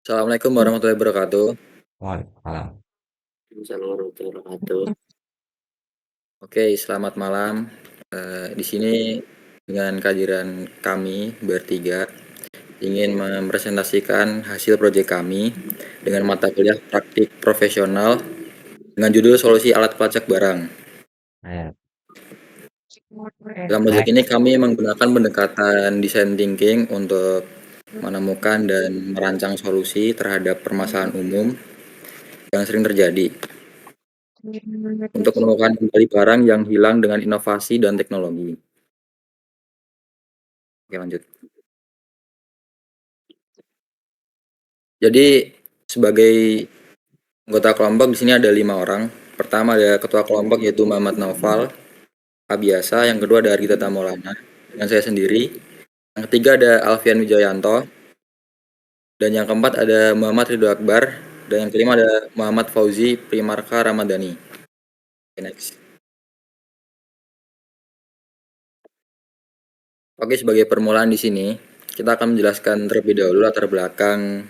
Assalamualaikum warahmatullahi wabarakatuh. Waalaikumsalam. Waalaikumsalam warahmatullahi wabarakatuh. Oke, selamat malam. Di sini dengan kehadiran kami bertiga ingin mempresentasikan hasil proyek kami dengan mata kuliah praktik profesional dengan judul Solusi Alat Pelacak Barang. Eh, Dalam proyek Baik, ini kami menggunakan pendekatan design thinking untuk menemukan dan merancang solusi terhadap permasalahan umum yang sering terjadi untuk menemukan kembali barang yang hilang dengan inovasi dan teknologi. Oke, lanjut. Jadi sebagai anggota kelompok di sini ada 5 orang. Pertama ada ketua kelompok yaitu Muhammad Naufal, Abiasa. Yang kedua ada Argita Tamolana, dan saya sendiri. Yang ketiga ada Alfian Wijayanto, dan yang keempat ada Muhammad Ridho Akbar, dan yang kelima ada Muhammad Fauzi Primarka Ramadhani. Oke, next. Oke, sebagai permulaan di sini kita akan menjelaskan terlebih dahulu latar belakang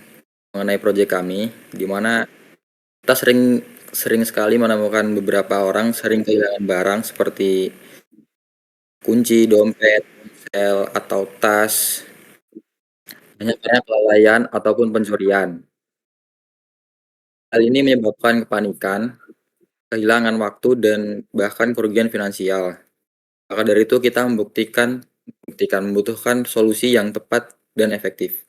mengenai proyek kami, di mana kita sering sekali menemukan beberapa orang sering kehilangan barang seperti kunci, dompet, ponsel, atau tas, hanya karena kelalaian ataupun pencurian. Hal ini menyebabkan kepanikan, kehilangan waktu, dan bahkan kerugian finansial. Maka dari itu kita membutuhkan solusi yang tepat dan efektif.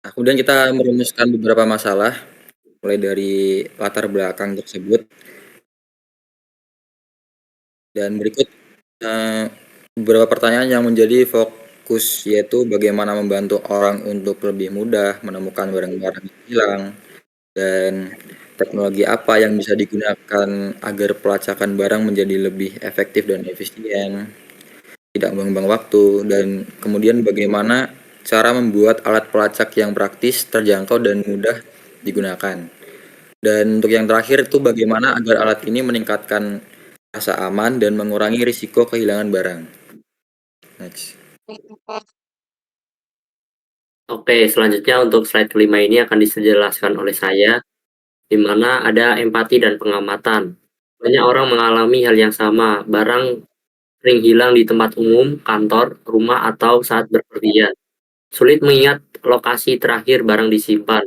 Nah, kemudian kita merumuskan beberapa masalah, mulai dari latar belakang tersebut, dan berikut beberapa pertanyaan yang menjadi fokus, yaitu bagaimana membantu orang untuk lebih mudah menemukan barang-barang yang hilang, dan teknologi apa yang bisa digunakan agar pelacakan barang menjadi lebih efektif dan efisien, tidak membuang waktu, dan kemudian bagaimana cara membuat alat pelacak yang praktis, terjangkau, dan mudah digunakan. Dan untuk yang terakhir itu bagaimana agar alat ini meningkatkan rasa aman dan mengurangi risiko kehilangan barang. Next. Oke, selanjutnya untuk slide kelima ini akan dijelaskan oleh saya, di mana ada empati dan pengamatan. Banyak orang mengalami hal yang sama, barang sering hilang di tempat umum, kantor, rumah, atau saat berpergian. Sulit mengingat lokasi terakhir barang disimpan,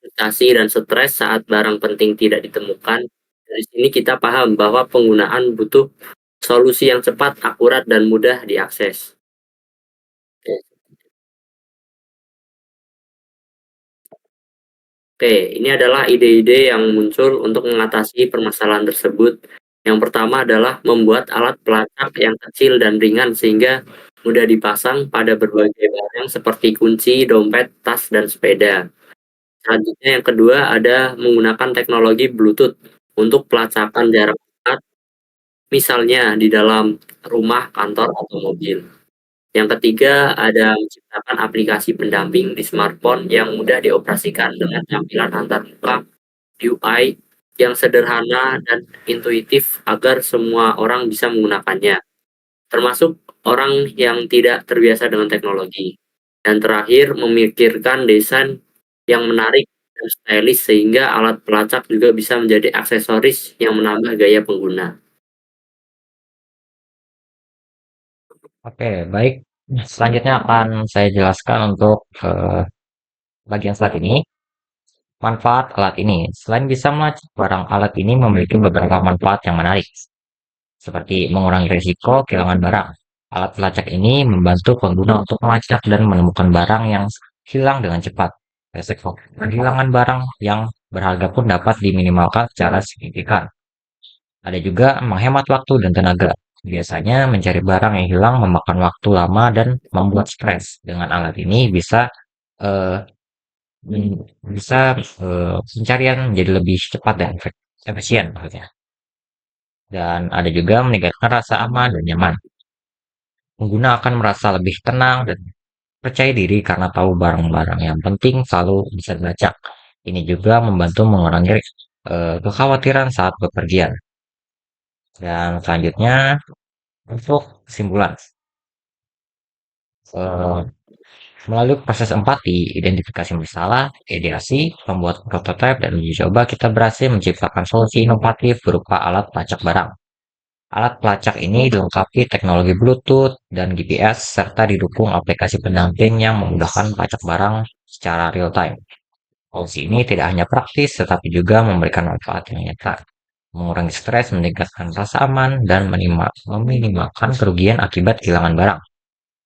frustasi dan stres saat barang penting tidak ditemukan. Dari sini kita paham bahwa penggunaan butuh solusi yang cepat, akurat, dan mudah diakses. Oke, ini adalah ide-ide yang muncul untuk mengatasi permasalahan tersebut. Yang pertama adalah membuat alat pelacak yang kecil dan ringan sehingga mudah dipasang pada berbagai barang seperti kunci, dompet, tas, dan sepeda. Selanjutnya yang kedua ada menggunakan teknologi Bluetooth untuk pelacakan jarak dekat, misalnya di dalam rumah, kantor, atau mobil. Yang ketiga ada menciptakan aplikasi pendamping di smartphone yang mudah dioperasikan dengan tampilan antar muka UI yang sederhana dan intuitif agar semua orang bisa menggunakannya, termasuk orang yang tidak terbiasa dengan teknologi. Dan terakhir, memikirkan desain yang menarik dan stylish sehingga alat pelacak juga bisa menjadi aksesoris yang menambah gaya pengguna. oke, baik. Selanjutnya akan saya jelaskan untuk bagian slide ini. Manfaat alat ini. Selain bisa melacak barang, alat ini memiliki beberapa manfaat yang menarik, seperti mengurangi risiko kehilangan barang. Alat pelacak ini membantu pengguna untuk melacak dan menemukan barang yang hilang dengan cepat. Resiko kehilangan barang yang berharga pun dapat diminimalkan secara signifikan. Ada juga menghemat waktu dan tenaga. Biasanya mencari barang yang hilang memakan waktu lama dan membuat stres. Dengan alat ini eh, bisa pencarian menjadi lebih cepat dan efisien maksudnya. Dan ada juga meningkatkan rasa aman dan nyaman. Pengguna akan merasa lebih tenang dan percaya diri karena tahu barang-barang yang penting selalu bisa dilacak. Ini juga membantu mengurangi kekhawatiran saat bepergian. Dan selanjutnya untuk kesimpulan. Eh, Melalui proses empati, identifikasi masalah, ideasi, membuat prototipe, dan uji coba, kita berhasil menciptakan solusi inovatif berupa alat pelacak barang. Alat pelacak ini dilengkapi teknologi Bluetooth dan GPS serta didukung aplikasi pendamping yang memudahkan pelacak barang secara real-time. Solusi ini tidak hanya praktis, tetapi juga memberikan manfaat yang nyata, mengurangi stres, meningkatkan rasa aman, dan meminimalkan kerugian akibat kehilangan barang.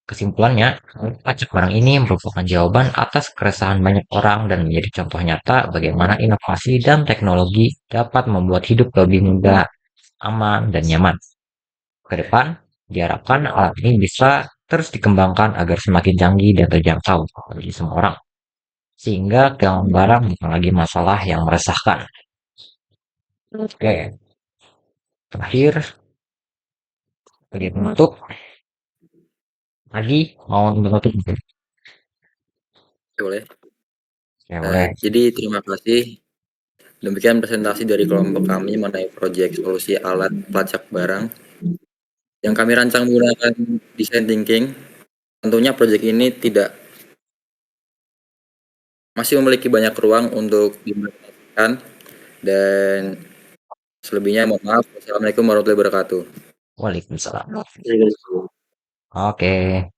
Kesimpulannya, pelacak barang ini merupakan jawaban atas keresahan banyak orang dan menjadi contoh nyata bagaimana inovasi dan teknologi dapat membuat hidup lebih mudah, aman, dan nyaman. Ke depan, diharapkan alat ini bisa terus dikembangkan agar semakin canggih dan terjangkau bagi semua orang, sehingga kehilangan barang bukan lagi masalah yang meresahkan. Oke, terakhir, bagi penutup, lagi mau menutup? Boleh. Ya, boleh. Jadi terima kasih. Demikian presentasi dari kelompok kami mengenai proyek solusi alat pelacak barang yang kami rancang menggunakan design thinking. Tentunya proyek ini masih memiliki banyak ruang untuk dimanfaatkan, dan selebihnya mohon maaf. Wassalamualaikum warahmatullahi wabarakatuh. Waalaikumsalam. Waalaikumsalam. Oke.